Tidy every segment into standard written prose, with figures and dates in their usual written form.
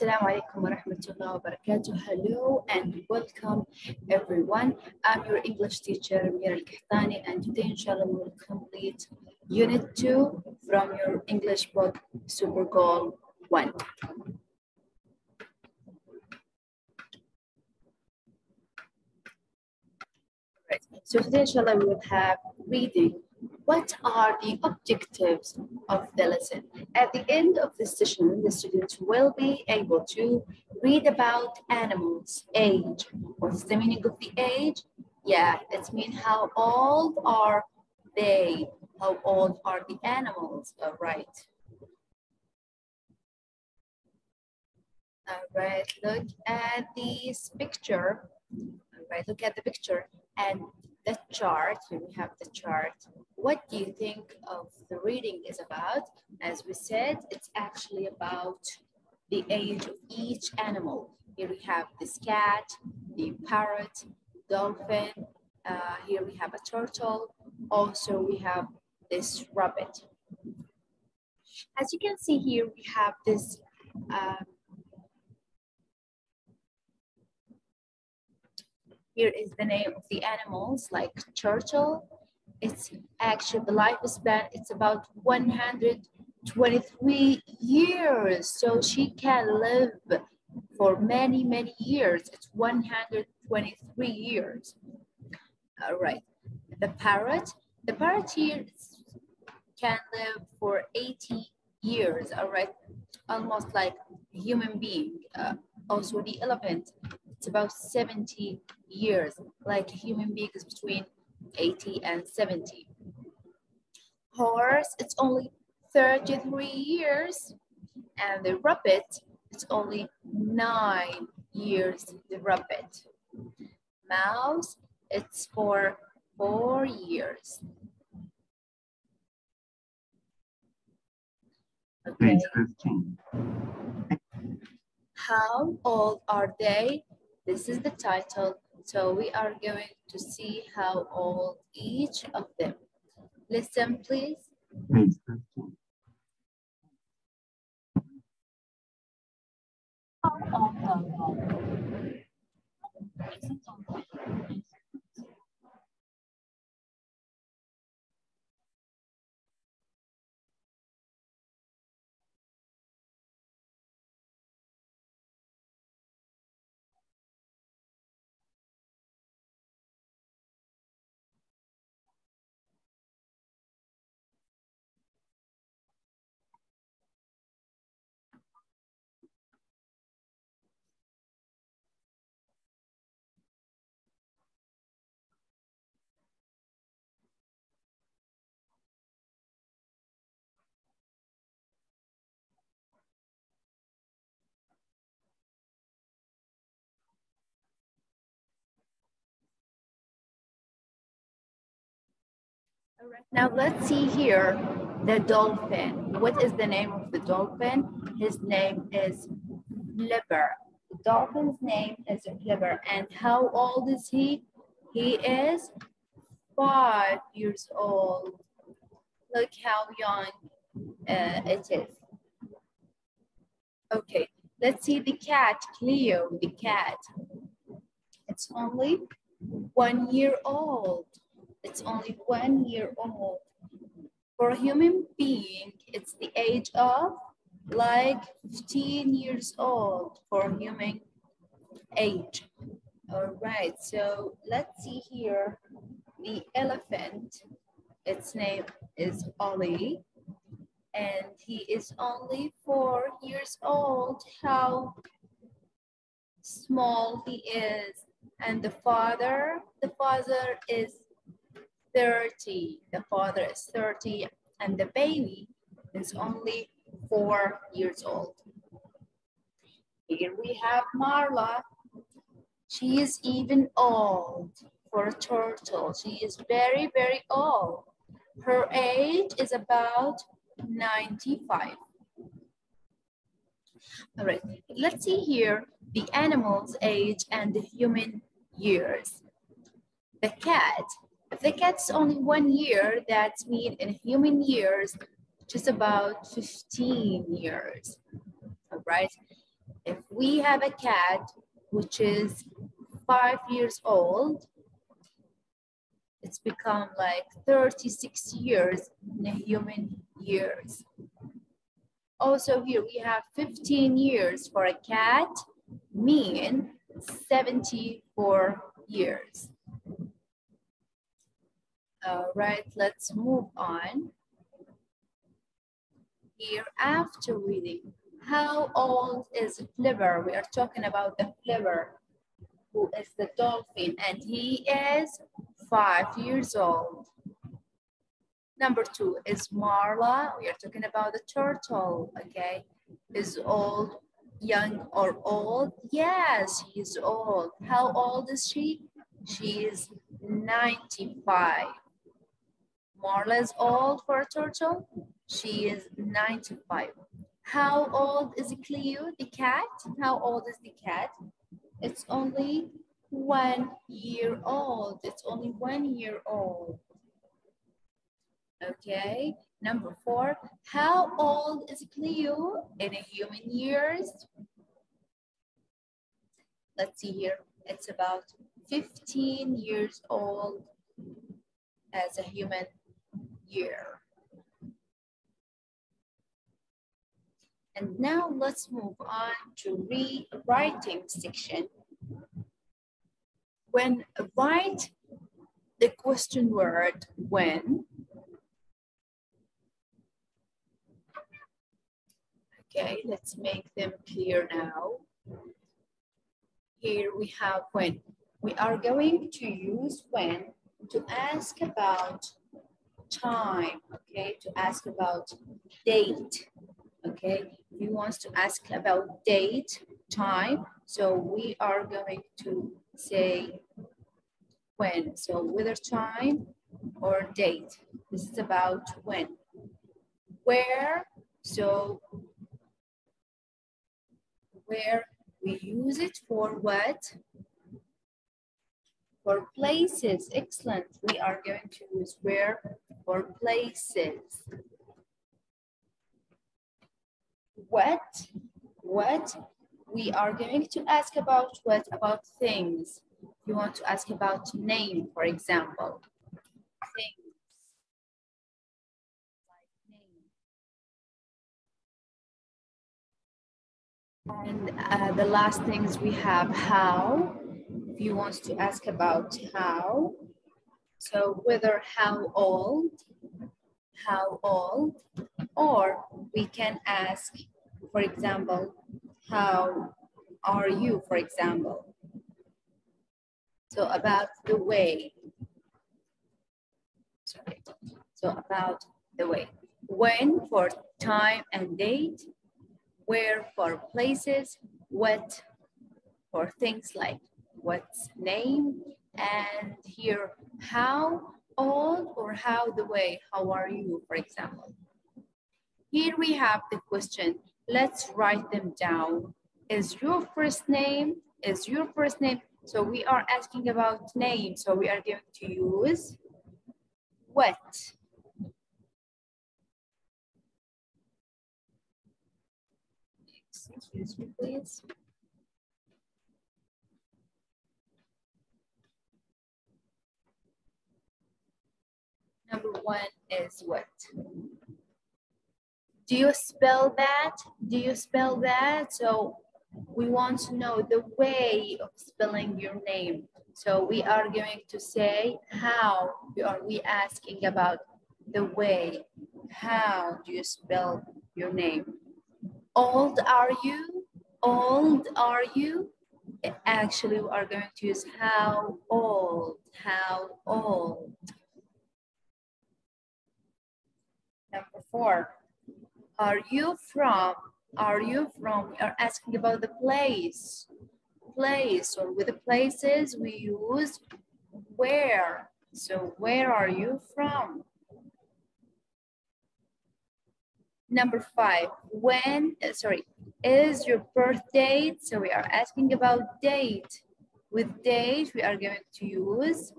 Assalamu alaikum wa rahmatullahi wa barakatuh. Hello and welcome everyone. I'm your English teacher, Amir Al-Kahtani, and today inshallah we will complete Unit 2 from your English book, Super Goal 1. Right. So today inshallah we will have reading. What are the objectives of the lesson? At the end of this session, the students will be able to read about animals' age. What's the meaning of the age? Yeah, it means how old are they? How old are the animals? All right. All right, look at this picture. All right, look at the picture and the chart. Here we have the chart. What do you think of the reading is about? As we said, it's actually about the age of each animal. Here we have this cat, the parrot, dolphin. Here we have a turtle. Also, we have this rabbit. As you can see here, we have this here is the name of the animals, like turtle. It's actually the lifespan, it's about 123 years. So she can live for many, many years. It's 123 years. All right, the parrot here can live for 80 years, all right? Almost like a human being. Also the elephant, it's about 70 years, like a human being is between 80 and 70. Horse, it's only 33 years. And the rabbit, it's only 9 years, the rabbit. Mouse, it's for 4 years. Okay. Page 15. How old are they? This is the title. So we are going to see how old each of them. Listen, please. Page 15. How old are they? All right, now let's see here the dolphin. What is the name of the dolphin? His name is Flipper. The dolphin's name is Flipper. And how old is he? He is 5 years old. Look how young it is. Okay, let's see the cat, Cleo, the cat. It's only 1 year old. It's only 1 year old. For a human being, it's the age of like 15 years old for human age. All right, so let's see here the elephant. Its name is Ollie, and he is only 4 years old. How small he is. And the father is 30. The father is 30, and the baby is only 4 years old. Here we have Marla. She is even old for a turtle. She is very, very old. Her age is about 95. All right, let's see here the animal's age and the human years. The cat, if the cat's only 1 year, that means in human years, just about 15 years. All right. If we have a cat which is 5 years old, it's become like 36 years in human years. Also here we have 15 years for a cat, mean 74 years. All right, let's move on. Here after reading, how old is Flipper? We are talking about the Flipper, who is the dolphin, and he is 5 years old. Number 2 is Marla. We are talking about the turtle, okay? Is old, young, or old? Yes, she is old. How old is she? She is 95. Marla is old for a turtle. She is 95. How old is Cleo, the cat? How old is the cat? It's only 1 year old. It's only 1 year old. Okay, number 4, how old is Cleo in human years? Let's see here, it's about 15 years old as a human year. And now let's move on to rewriting section. When write the question word when. Okay, let's make them clear now. Here we have when. We are going to use when to ask about time, okay, to ask about date, okay. He wants to ask about date, time, so we are going to say when. So whether time or date. This is about when. Where, so where we use it for what? For places. Excellent. We are going to use where for places. What? We are going to ask about what? About things. You want to ask about name, for example. Things. And the last things we have how. If you want to ask about how, so whether how old, or we can ask, for example, how are you, for example. So about the way. Sorry. So about the way. When for time and date, where for places, what for things like what's name, and here how old or how the way, how are you, for example. Here we have the question. Let's write them down. Is your first name? Is your first name? So we are asking about name. So we are going to use what? Excuse me, please. Number 1 is what? Do you spell that? Do you spell that? So we want to know the way of spelling your name. So we are going to say how. Are we asking about the way? How do you spell your name? Old are you? Old are you? Actually, we are going to use how old? How old? Number 4. Are you from? Are you from? We are asking about the place. Place, or with the places we use where. So where are you from? Number 5, when, is your birth date? So we are asking about date. With date, we are going to use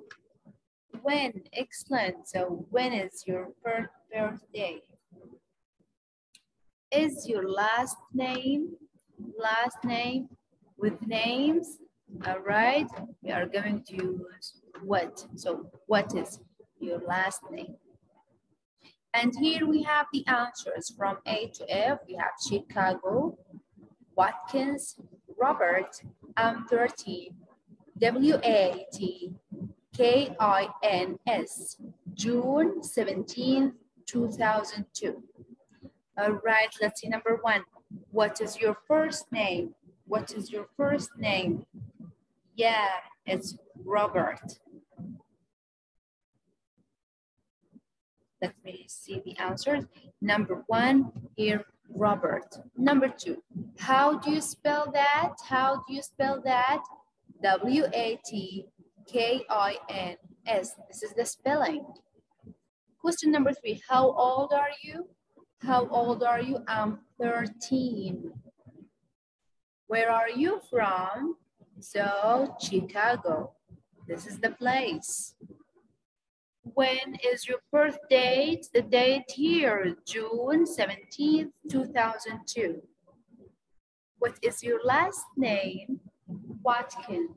when. Excellent. So when is your birthday? Is your last name? last name with names. All right, we are going to use what. So what is your last name? And here we have the answers from A to F. We have Chicago, Watkins, Robert, I'm 13, W-A-T-K-I-N-S, June 17th, 2002. All right, let's see number one. What is your first name? What is your first name? Yeah, it's Robert. Let me see the answers. Number one, here, Robert. Number two, how do you spell that? How do you spell that? W-A-T-K-I-N-S. This is the spelling. Question number three, how old are you? How old are you? I'm 13. Where are you from? So, Chicago. This is the place. When is your birth date? The date here, June 17th, 2002. What is your last name? Watkins.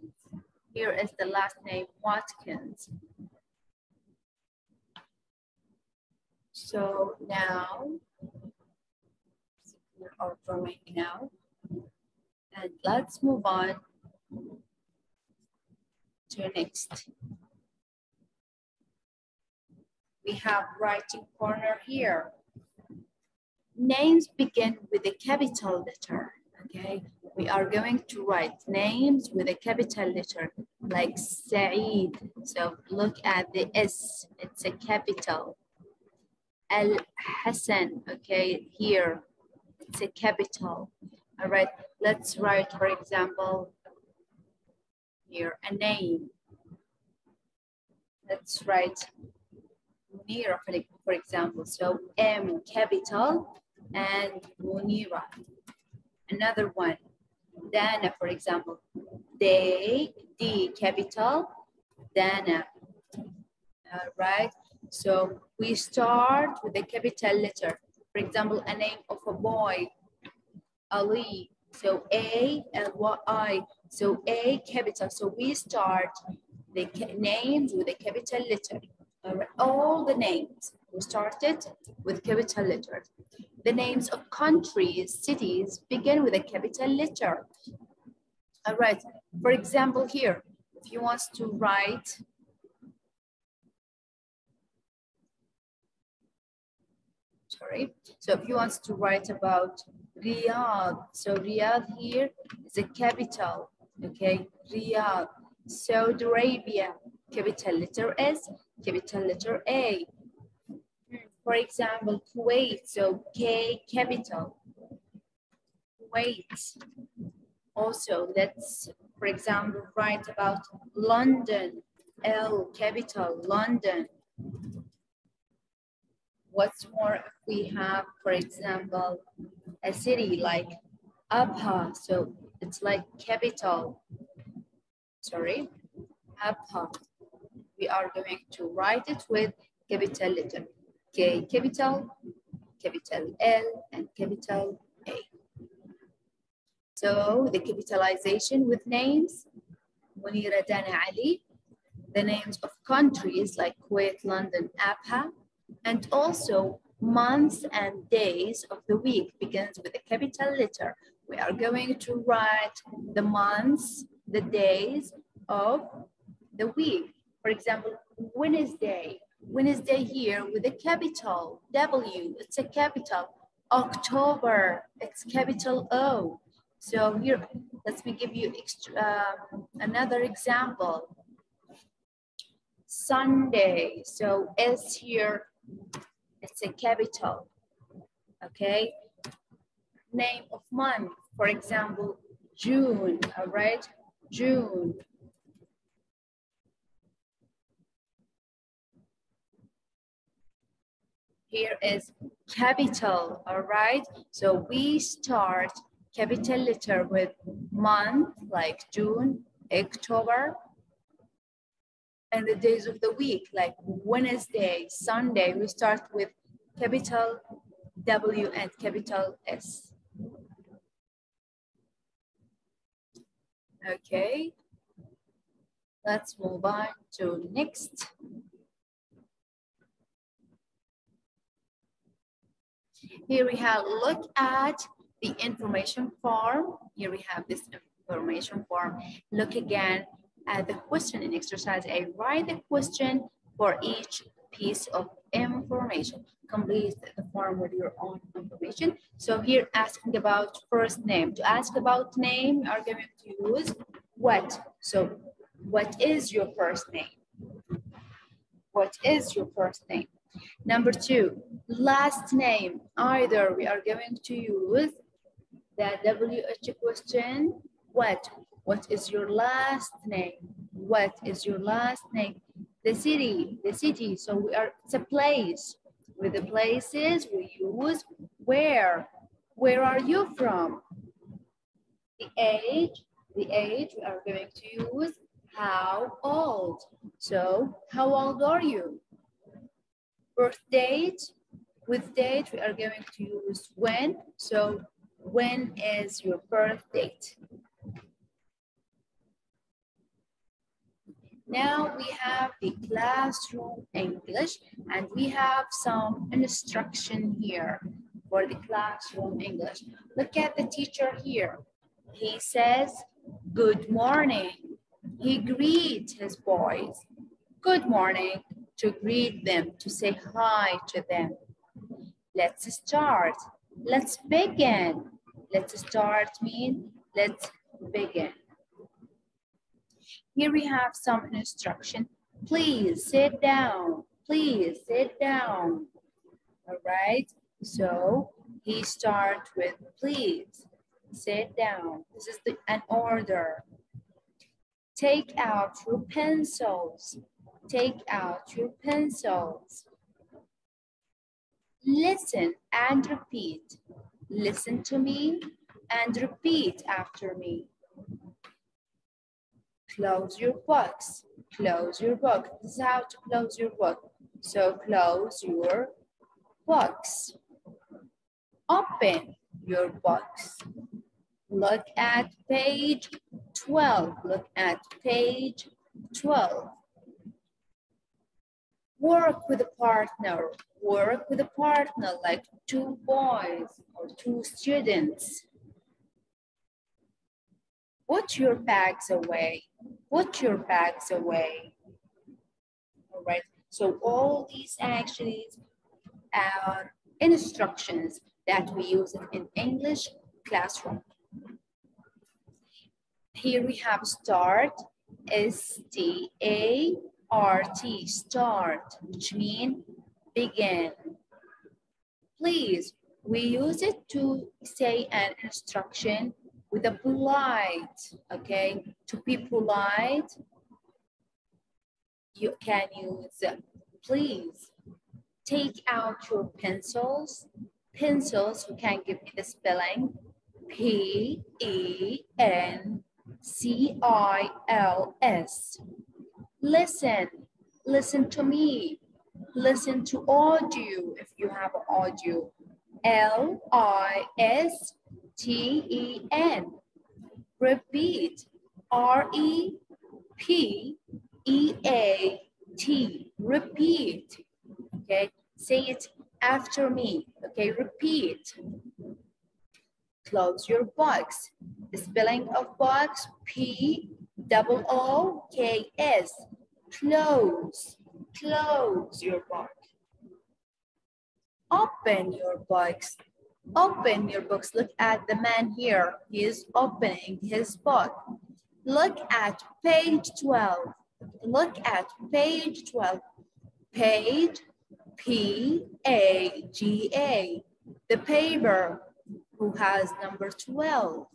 Here is the last name, Watkins. So now, we are drawing now. And let's move on to next. We have writing corner here. Names begin with a capital letter, okay? We are going to write names with a capital letter, like Saeed. So look at the S, it's a capital. Al-Hassan, okay, here, it's a capital. All right, let's write, for example, here, a name. Let's write Munira, for example. So M capital and Munira. Another one, Dana, for example. D capital, Dana. All right. So we start with a capital letter. For example, a name of a boy, Ali. So A-L-Y. So A capital. So we start the names with a capital letter. All the names we started with capital letters. The names of countries, cities begin with a capital letter. All right, for example here, if you want to write, so if you want to write about Riyadh, so Riyadh here is a capital, okay, Riyadh. Saudi Arabia, capital letter S, capital letter A. For example, Kuwait, so K capital, Kuwait. Also, let's, for example, write about London, L capital, London. What's more, if we have, for example, a city like Abha, so it's like capital, Abha. We are going to write it with capital letter K capital, capital L, and capital A. So the capitalization with names, Munira, Dana, Ali, the names of countries like Kuwait, London, Abha, and also months and days of the week begins with a capital letter. We are going to write the months, the days of the week. For example, Wednesday. Wednesday here with a capital W, it's a capital. October, it's capital O. So here, let me give you another example. Sunday, so S here, it's a capital, okay? Name of month, for example, June, all right? June. Here is capital, all right? So we start capital letter with month, like June, October, and the days of the week, like Wednesday, Sunday, we start with capital W and capital S. Okay, let's move on to next. Here we have, look at the information form. Here we have this information form. Look again at the question in exercise A. Write the question for each piece of information. Complete the form with your own information. So here asking about first name. To ask about name, you are going to use what. So what is your first name? What is your first name? Number two, last name. Either we are going to use the WH question. What? What is your last name? What is your last name? The city, the city. So we are, it's a place. With the places we use where. Where are you from? The age we are going to use how old. So how old are you? Birth date, with date we are going to use when. So when is your birth date? Now we have the classroom English, and we have some instruction here for the classroom English. Look at the teacher here. He says, good morning. He greets his boys. Good morning, to greet them, to say hi to them. Let's start. Let's begin. Let's start means let's begin. Here we have some instruction. Please sit down. Please sit down. All right. So he starts with please sit down. This is an order. Take out your pencils. Take out your pencils. Listen and repeat. Listen to me and repeat after me. Close your books. Close your book. This is how to close your book. So close your books. Open your books. Look at page 12. Look at page 12. Work with a partner. Work with a partner, like two boys or two students. Put your bags away. Put your bags away. All right. So all these actions are instructions that we use in English classroom. Here we have start, S-T-A-R-T, start, which means begin. Please, we use it to say an instruction with a polite, okay? To be polite, you can use please. Take out your pencils. Pencils, you can give me the spelling. P-E-N-C-I-L-S. Listen. Listen to me. Listen to audio if you have audio. L-I-S-T-E-N. Repeat. R-E-P-E-A-T. Repeat. Okay, say it after me. Okay, repeat. Close your box. The spelling of box, P-O-O-K-S. Close. Close your box. Open your box. Open your books. Look at the man here. He is opening his book. Look at page 12. Look at page 12. Page, P-A-G-A. The paper, who has number 12.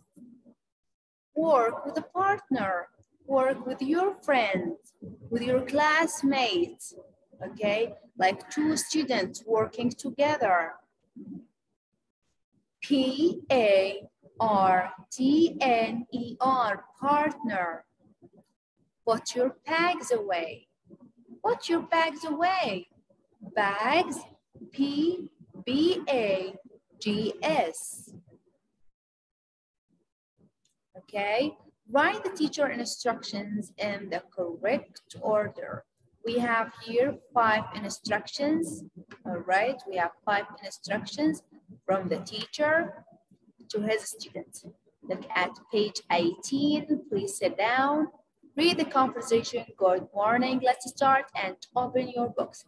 Work with a partner. Work with your friends, with your classmates. Okay, like two students working together. P-A-R-T-N-E-R, partner. Put your bags away. Put your bags away. Bags, P-B-A-G-S. Okay, Write the teacher instructions in the correct order. We have here 5 instructions. All right, we have 5 instructions from the teacher to his students. Look at page 18. Please sit down. Read the conversation. Good morning. Let's start and open your books.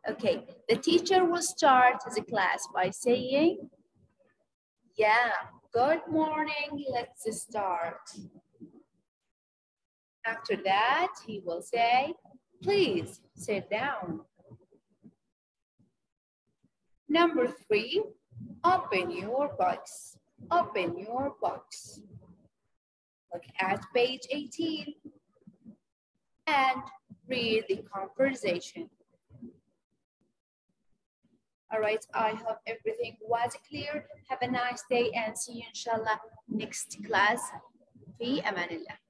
Okay, the teacher will start the class by saying, yeah, good morning. Let's start. After that, he will say, please sit down. Number 3, open your books. Open your books. Look at page 18 and read the conversation. All right, I hope everything was clear. Have a nice day and see you inshallah next class. في أمان الله.